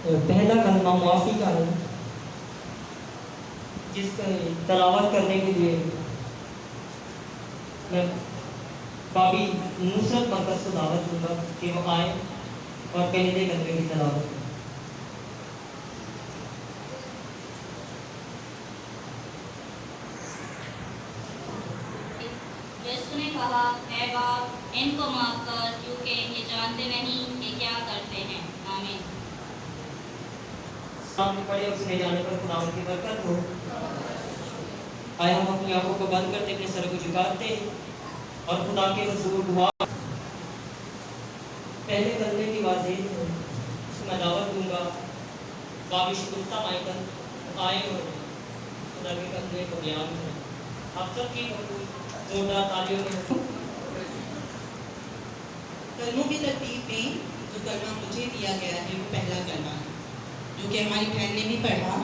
پہلا کلمہ معافی کا ہے، جس کا تلاوت کرنے کے لیے میں بابی نصرت مرکز کو دعوت دوں گا کہ وہ آئے اور پہلے کلمے کی تلاوت کریں۔ یسوع نے کہا، اے باپ ان کو معاف کر کیونکہ یہ جانتے نہیں کہ کیا کرتے ہیں۔ آمین۔ سامنے پڑے اور سنے جانے پر خدا کی برکت ہو۔ آئے ہم اپنی آنکھوں کو بند کرتے اپنے سر کو جھکاتے ہیں اور خدا کے حضور دعا پہلے کلمے کی واضح ہے، اس کو میں دعوت دوں گا بابی شکفتہ مائیکل آئے اور خدا کے کلمے کو بیان کریں۔ آپ سب کی زوردار تالیوں میں کلموں کی ترتیب میں جو کلمہ مجھے دیا گیا ہے وہ پہلا کلمہ ہے، جو کہ ہماری بہن نے بھی پڑھا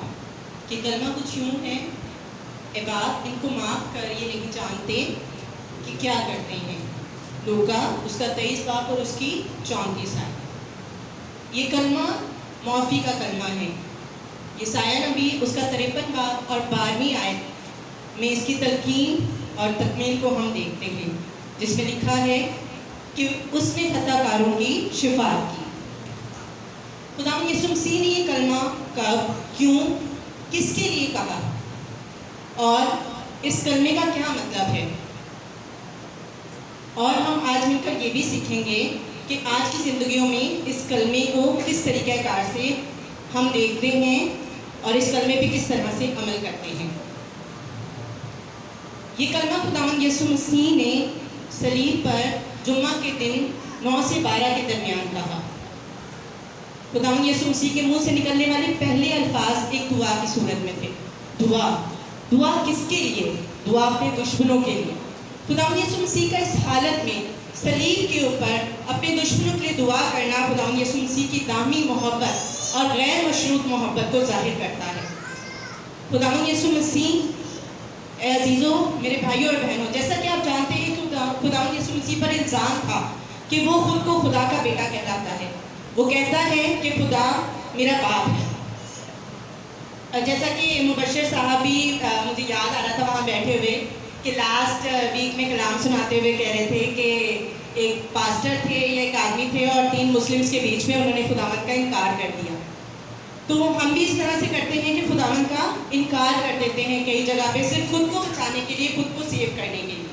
کہ کلمہ کچھ یوں ہے، اے باپ ان کو معاف کر یہ نہیں جانتے کہ کیا کرتے ہیں۔ لوکا اس کا 23 باب اور اس کی 34 آیت۔ یہ کلمہ معافی کا کلمہ ہے۔ یسایہ نبی اس کا 53 باب اور 12ویں آیت میں اس کی تلقین اور تکمیل کو ہم دیکھتے ہیں، جس میں لکھا ہے کہ اس نے خطا کاروں کی شفاعت کی۔ خداوند یسوع مسیح نے یہ کلمہ کب، کیوں، کس کے لیے کہا اور اس کلمے کا کیا مطلب ہے، اور ہم آج مل کر یہ بھی سیکھیں گے کہ آج کی زندگیوں میں اس کلمے کو کس طریقہ کار سے ہم دیکھتے ہیں اور اس کلمے پہ کس طرح سے عمل کرتے ہیں۔ یہ کلمہ خداوند یسوع مسیح نے صلیب پر جمعہ کے دن 9 سے 12 کے درمیان کہا۔ خداوند یسوع مسیح کے منہ سے نکلنے والے پہلے الفاظ ایک دعا کی صورت میں تھے۔ دعا کس کے لیے؟ دعا اپنے دشمنوں کے لیے۔ خداوند یسوع مسیح کا اس حالت میں صلیب کے اوپر اپنے دشمنوں کے لیے دعا کرنا خداوند یسوع مسیح کی دامی محبت اور غیر مشروط محبت کو ظاہر کرتا ہے۔ خداوند یسوع مسیح، اے عزیزوں، میرے بھائیوں اور بہنوں، جیسا کہ آپ جانتے ہیں کہ خداوند یسوع مسیح پر الزام تھا کہ وہ خود کو خدا کا بیٹا کہلاتا ہے۔ وہ کہتا ہے کہ خدا میرا باپ ہے۔ جیسا کہ مبشر صاحب بھی مجھے یاد آ رہا تھا وہاں بیٹھے ہوئے کہ لاسٹ ویک میں کلام سناتے ہوئے کہہ رہے تھے کہ ایک پاسٹر تھے یا ایک آدمی تھے اور 3 مسلمس کے بیچ میں انہوں نے خداوند کا انکار کر دیا۔ تو ہم بھی اس طرح سے کرتے ہیں کہ خداوند کا انکار کر دیتے ہیں کئی جگہ پہ، صرف خود کو بچانے کے لیے، خود کو سیو کرنے کے لیے،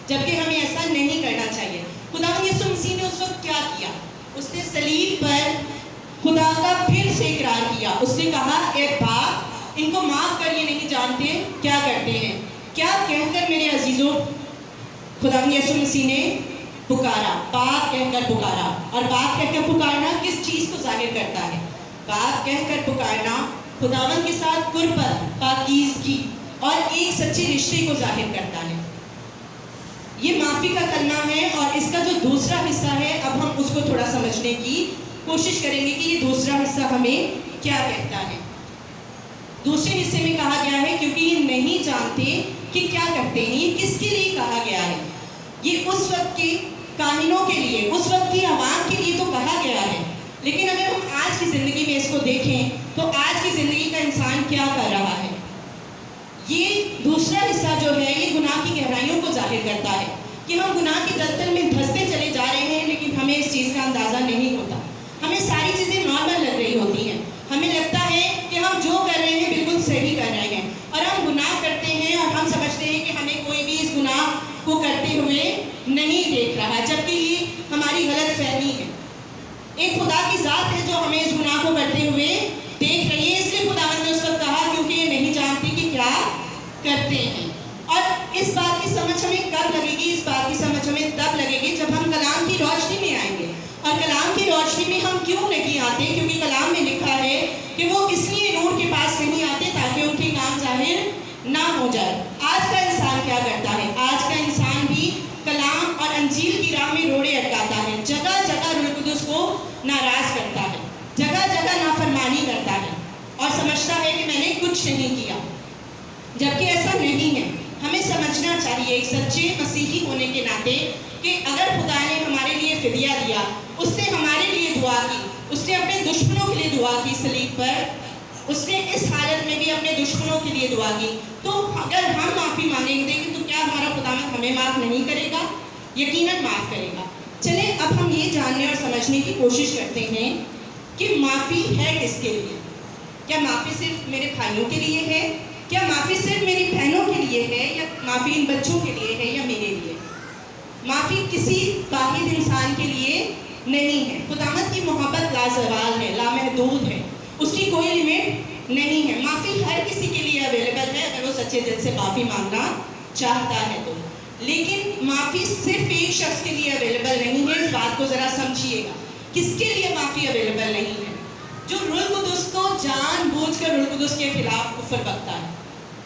جبکہ ہمیں ایسا نہیں کرنا چاہیے۔ خداوند یسوع مسیح نے اس وقت کیا کیا؟ اس نے صلیب پر خدا کا پھر سے اقرار کیا۔ اس نے کہا، اے باپ ان کو معاف کر، یہ نہیں جانتے کیا کرتے ہیں۔ کیا کہہ کر میرے عزیزوں خداوند یسوع مسیح نے پکارا؟ باپ کہہ کر پکارا۔ اور باپ کہہ کر پکارنا کس چیز کو ظاہر کرتا ہے؟ باپ کہہ کر پکارنا خداوند کے ساتھ قربت، پاکیزگی اور ایک سچے رشتے کو ظاہر کرتا ہے۔ یہ معافی کا کلمہ ہے، اور اس کا جو دوسرا حصہ ہے اب ہم اس کو تھوڑا سمجھنے کی کوشش کریں گے کہ یہ دوسرا حصہ ہمیں کیا کہتا ہے۔ دوسرے حصے میں کہا گیا ہے کیونکہ یہ نہیں جانتے کہ کیا کرتے ہیں۔ یہ کس کے لیے کہا گیا ہے؟ یہ اس وقت کے کاہنوں کے لیے، اس وقت کی عوام کے لیے تو کہا گیا ہے، لیکن اگر ہم آج کی زندگی میں اس کو دیکھیں تو آج کی زندگی کا انسان کیا کر رہا ہے؟ یہ دوسرا حصہ جو ہے یہ گناہ کی گہرائیوں کو ظاہر کرتا ہے کہ ہم گناہ کے دلدل میں دھنستے چلے جا رہے ہیں، لیکن ہمیں اس چیز کا اندازہ نہیں ہوتا۔ ہمیں ساری چیزیں نارمل لگ رہی ہوتی ہیں، ہمیں لگتا ہے کہ ہم جو کر رہے ہیں بالکل صحیح کر رہے ہیں، اور ہم گناہ کرتے ہیں اور ہم سمجھتے ہیں کہ ہمیں کوئی بھی اس گناہ کو کرتے ہوئے نہیں دیکھ رہا، جبکہ یہ ہماری غلط فہمی ہے۔ ایک خدا کی ذات ہے جو ہمیں اس گناہ کو کرتے ہوئے دیکھ رہی ہے، اس لیے خداوند نے اس وقت کہا کیونکہ یہ نہیں جانتی کہ کیا کرتے ہیں۔ اور اس بات کی سمجھ ہمیں کب لگے گی؟ اس بات کی سمجھ ہمیں تب لگے گی جب ہم کلام کی روشنی میں آئیں گے۔ اور کلام کی روشنی میں ہم کیوں نہیں آتے؟ کیونکہ کلام میں لکھا ہے کہ وہ اس لیے نور کے پاس نہیں آتے تاکہ ان کے کام ظاہر نہ ہو جائے۔ آج کا انسان کیا کرتا ہے؟ آج کا انسان بھی کلام اور انجیل کی راہ میں روڑے اٹکاتا ہے، جگہ جگہ روح القدس کو ناراض کرتا ہے، جگہ جگہ نافرمانی کرتا ہے اور سمجھتا ہے کہ میں نے کچھ نہیں کیا، جبکہ ایسا نہیں ہے۔ ہمیں سمجھنا چاہیے ایک سچے مسیحی ہونے کے ناطے کہ اگر خدا نے ہمارے لیے فدیہ دیا، اس نے ہمارے لیے دعا کی، اس نے اپنے دشمنوں کے لیے دعا کی سلیب پر، اس نے اس حالت میں بھی اپنے دشمنوں کے لیے دعا کی. تو اگر ہم معافی مانگیں گے تو کیا ہمارا خداوند ہمیں معاف نہیں کرے گا؟ یقیناً معاف کرے گا. چلیں اب ہم یہ جاننے اور سمجھنے کی کوشش کرتے ہیں کہ معافی ہے کس کے لیے. کیا معافی صرف میرے بھائیوں کے لیے ہے؟ کیا معافی صرف میری بہنوں کے لیے ہے؟ یا معافی ان بچوں کے لیے ہے یا میرے لیے؟ معافی کسی واحد انسان کے لیے نہیں ہے. خداوند کی محبت لازوال ہے، لامحدود ہے، اس کی کوئی لمٹ نہیں ہے. معافی ہر کسی کے لیے اویلیبل ہے اگر وہ سچے دل سے معافی مانگنا چاہتا ہے تو. لیکن معافی صرف ایک شخص کے لیے اویلیبل نہیں ہے. اس بات کو ذرا سمجھیے گا. کس کے لیے معافی اویلیبل نہیں ہے؟ جو روح القدس کو جان بوجھ کر روح القدس کے خلاف کفر بکتا ہے،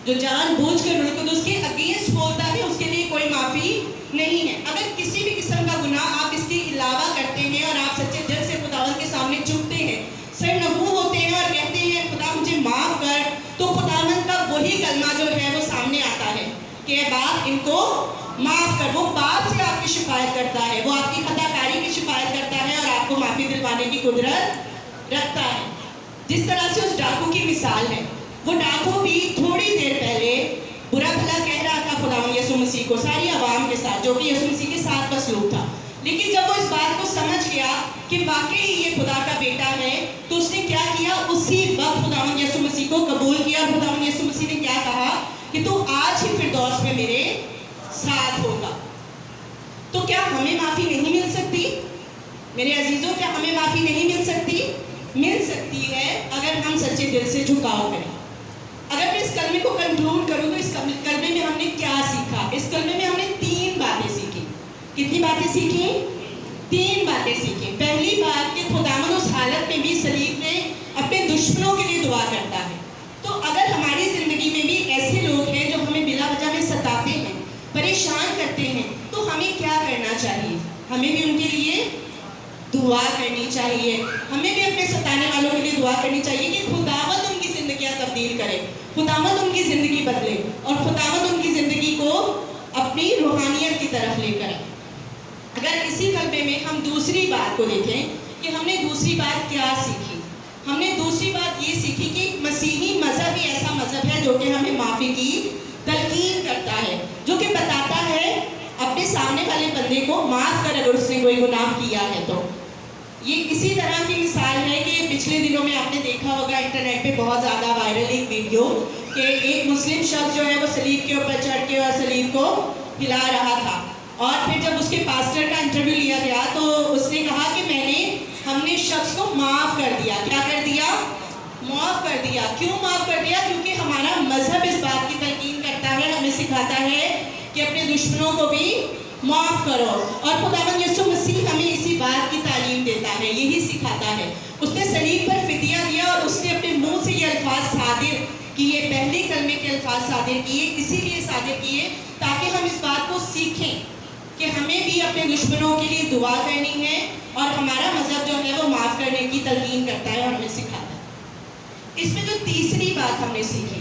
جو جان بوجھ کر روح القدس کے اگینسٹ بولتا ہے، اس کے لیے کوئی معافی نہیں ہے. اگر کسی بھی قسم کا گناہ آپ اس کے علاوہ کرتے ہیں اور آپ سچے دل سے خداوند کے سامنے جھکتے ہیں، سر نگو ہوتے ہیں اور کہتے ہیں خدا مجھے معاف کر، تو خداوند کا وہی کلمہ جو ہے وہ سامنے آتا ہے کہ اے باپ ان کو معاف کر. وہ باپ سے آپ کی شفاعت کرتا ہے، وہ آپ کی خطا کاری کی شفاعت کرتا ہے اور آپ کو معافی دلوانے کی قدرت رکھتا ہے. جس طرح سے اس ڈاکو کی مثال ہے، وہ ڈاکو بھی تھوڑی دیر پہلے برا بھلا کہہ رہا تھا خداوند یسوع مسیح کو ساری عوام کے ساتھ، جو کہ یسوع مسیح کے ساتھ مسلوک تھا. لیکن جب وہ اس بات کو سمجھ گیا کہ واقعی یہ خدا کا بیٹا ہے تو اس نے کیا کیا؟ اسی وقت خداوند یسوع مسیح کو قبول کیا. اور خداوند یسوع مسیح نے کیا کہا کہ تو آج ہی فردوس میں میرے ساتھ ہوگا. تو کیا ہمیں معافی نہیں مل سکتی؟ میرے عزیزوں، کیا ہمیں معافی نہیں مل سکتی؟ مل سکتی ہے اگر ہم سچے دل سے جھکاؤ کریں. اگر میں اس کلمے کو کنکلوڈ کروں تو اس کلمے میں ہم نے کیا سیکھا؟ اس کلمے میں ہم نے 3 باتیں سیکھی. کتنی باتیں سیکھی؟ 3 باتیں سیکھی. پہلی بات کہ خداوند اس حالت میں بھی صلیب میں اپنے دشمنوں کے لیے دعا کرتا ہے. تو اگر ہماری زندگی میں بھی ایسے لوگ ہیں جو ہمیں بلا وجہ میں ستاتے ہیں، پریشان کرتے ہیں، تو ہمیں کیا کرنا چاہیے؟ ہمیں بھی ان کے لیے دعا کرنی چاہیے. ہمیں بھی اپنے ستانے والوں کے لیے دعا کرنی چاہیے کہ خداوند ان کی زندگیاں تبدیل کرے، خداوند ان کی زندگی بدلے اور خداوند ان کی زندگی کو اپنی روحانیت کی طرف لے کر. اگر اسی کلمے میں ہم دوسری بات کو دیکھیں کہ ہم نے دوسری بات کیا سیکھی، ہم نے دوسری بات یہ سیکھی کہ مسیحی مذہب ہی ایسا مذہب ہے جو کہ ہمیں معافی کی تلقین کرتا ہے، جو کہ بتاتا ہے اپنے سامنے والے بندے کو معاف کر اگر اس نے کوئی گناہ کیا ہے تو. یہ اسی طرح کی مثال ہے کہ پچھلے دنوں میں آپ نے دیکھا ہوگا انٹرنیٹ پہ بہت زیادہ وائرل ایک ویڈیو کہ ایک مسلم شخص جو ہے وہ صلیب کے اوپر چڑھ کے اور صلیب کو ہلا رہا تھا. اور پھر جب اس کے پاسٹر کا انٹرویو لیا گیا تو اس نے کہا کہ ہم نے شخص کو معاف کر دیا. کیا کر دیا؟ معاف کر دیا. کیوں معاف کر دیا؟ کیونکہ ہمارا مذہب اس بات کی تلقین کرتا ہے، ہمیں سکھاتا ہے کہ اپنے دشمنوں کو بھی معاف کرو. اور خداوند یسوع مسیح ہمیں اسی بات کی تعلیم دیتا ہے، یہی سکھاتا ہے. اس نے صلیب پر فدیہ دیا اور اس نے اپنے منہ سے یہ الفاظ صادر کیے، پہلے کلمے کے الفاظ صادر کیے. اسی لیے صادر کیے تاکہ ہم اس بات کو سیکھیں کہ ہمیں بھی اپنے دشمنوں کے لیے دعا کرنی ہے اور ہمارا مذہب جو ہے وہ معاف کرنے کی تلقین کرتا ہے اور ہمیں سکھاتا ہے. اس میں جو تیسری بات ہم نے سیکھی،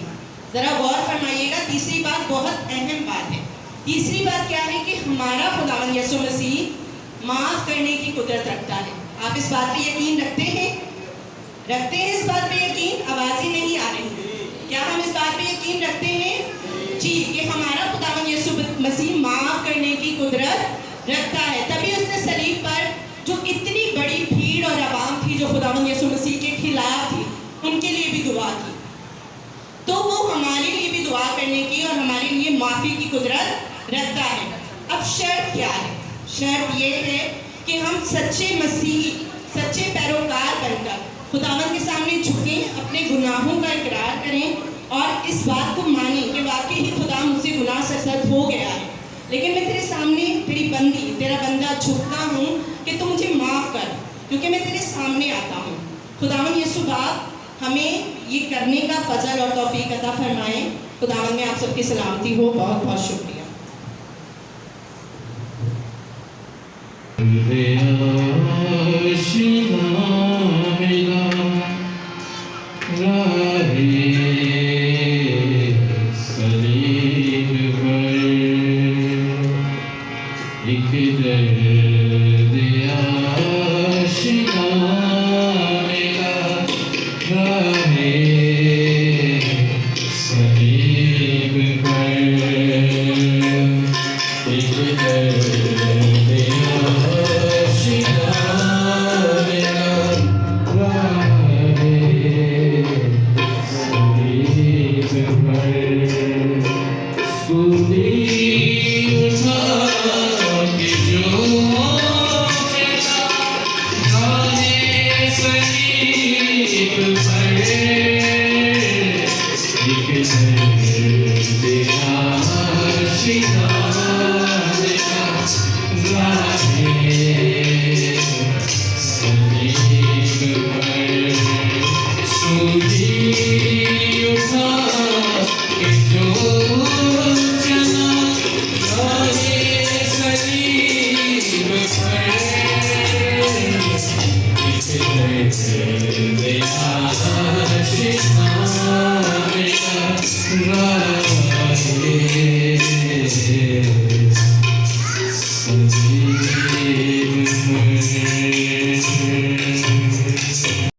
ذرا غور فرمائیے گا، تیسری بات بہت اہم بات ہے. تیسری بات کیا ہے کہ ہمارا خداوند یسوع مسیح معاف کرنے کی قدرت رکھتا ہے. آپ اس بات پہ یقین رکھتے ہیں؟ رکھتے ہیں اس بات پہ یقین؟ آواز ہی نہیں آ رہی. کیا ہم اس بات پہ یقین رکھتے ہیں؟ جی، کہ ہمارا خداوند یسوع مسیح معاف کرنے کی قدرت رکھتا ہے. تبھی اس نے صلیب پر جو اتنی بڑی بھیڑ اور عوام تھی جو خداوند یسوع مسیح کے خلاف تھی، ان کے لیے بھی دعا کی. تو وہ ہمارے لیے بھی دعا کرنے کی اور ہمارے لیے معافی کی قدرت رکھتا ہے. اب شرط کیا ہے؟ شرط یہ ہے کہ ہم سچے مسیحی، سچے پیروکار بن کر خداوند کے سامنے جھکیں، اپنے گناہوں کا اقرار کریں اور اس بات کو مانیں کہ واقعی ہی خدا مجھ سے گناہ سرزد ہو گیا ہے، لیکن میں تیرے سامنے تیری بندی، تیرا بندہ جھکتا ہوں کہ تو مجھے معاف کر، کیونکہ میں تیرے سامنے آتا ہوں. خداوند یسوع باپ ہمیں یہ کرنے کا فضل اور توفیق عطا فرمائیں. خداوند میں آپ سب کی سلامتی ہو. بہت بہت شکریہ. دیا Krishna